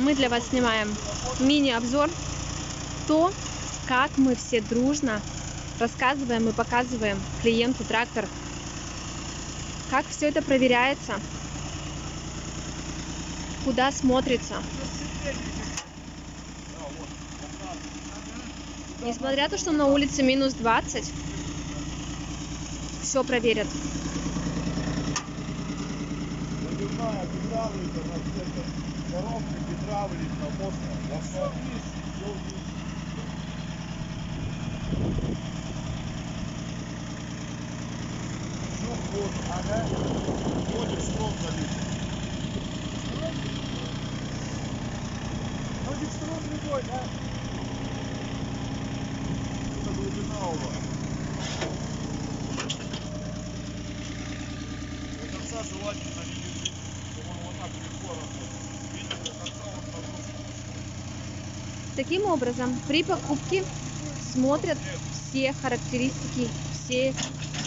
мы для вас снимаем мини-обзор, то, как мы все дружно рассказываем и показываем клиенту трактор, как все это проверяется, куда смотрится. Несмотря на то, что на улице минус 20, все проверят. Таким образом, при покупке смотрят все характеристики, все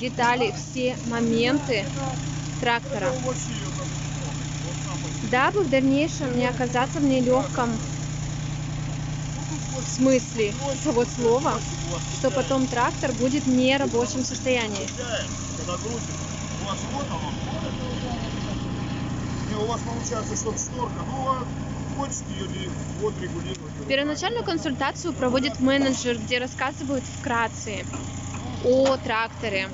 детали, все моменты трактора, дабы в дальнейшем не оказаться в нелегком смысле того слова, что потом трактор будет в нерабочем состоянии. У вас получается, что шторка, хочет ее вот регулировать. Первоначальную консультацию проводит менеджер, где рассказывают вкратце о тракторе.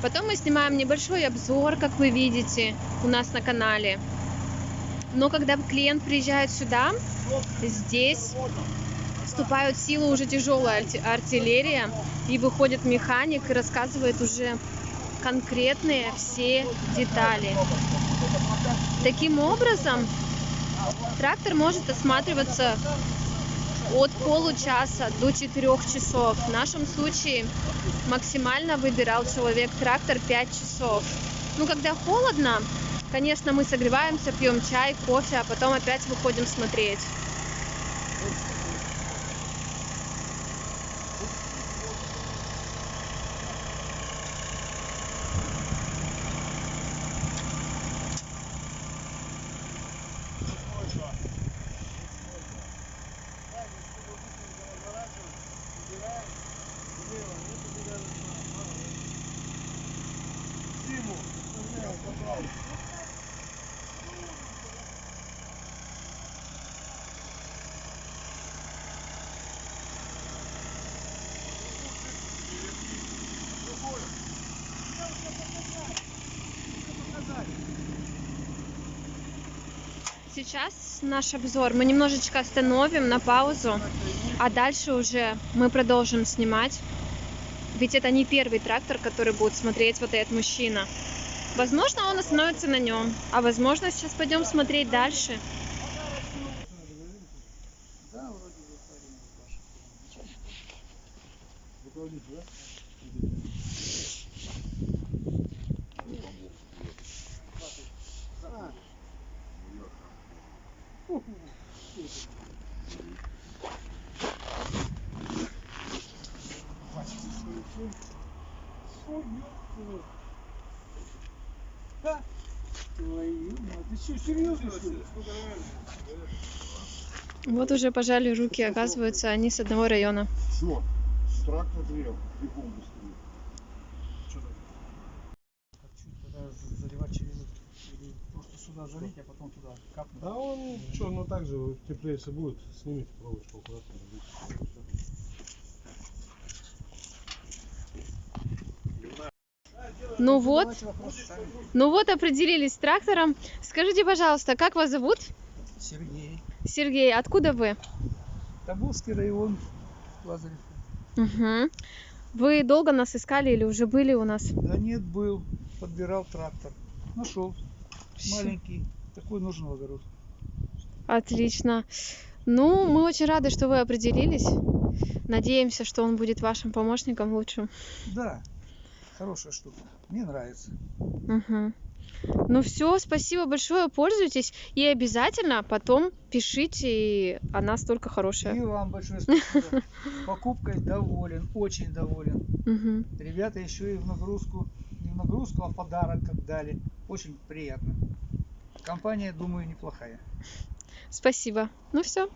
Потом мы снимаем небольшой обзор, как вы видите, у нас на канале. Но когда клиент приезжает сюда, здесь вступает в силу уже тяжелая артиллерия, и выходит механик и рассказывает уже конкретные все детали. Таким образом, трактор может осматриваться от получаса до 4 часов. В нашем случае максимально выбирал человек трактор 5 часов. Когда холодно, конечно, мы согреваемся, пьем чай, кофе, а потом опять выходим смотреть. Сейчас наш обзор мы немножечко остановим на паузу, а дальше уже мы продолжим снимать. Ведь это не первый трактор, который будет смотреть вот этот мужчина. Возможно, он остановится на нем, а возможно, сейчас пойдем смотреть дальше. Вот уже пожали руки, оказывается, они с одного района. Все, трактор грел, бегом быстрее. Заливать через или просто сюда залить, а потом туда капнуть. А он что, так же теплее, если будет, снимите проволочку аккуратно. Ну вот определились с трактором. Скажите, пожалуйста, как вас зовут? Сергей. Сергей, откуда вы? Тобольский район, Лазарев. Угу. Вы долго нас искали или уже были у нас? Да нет, был, подбирал трактор. Нашел. Маленький, такой нужен в огород. Отлично. Мы очень рады, что вы определились. Надеемся, что он будет вашим помощником лучшим. Да, хорошая штука. Мне нравится. Угу. Все, спасибо большое, пользуйтесь и обязательно потом пишите, она столько хорошая. И вам большое спасибо. Покупкой доволен, очень доволен. Угу. Ребята еще и в нагрузку, не в нагрузку, а в подарок как дали. Очень приятно. Компания, думаю, неплохая. Спасибо. Ну все.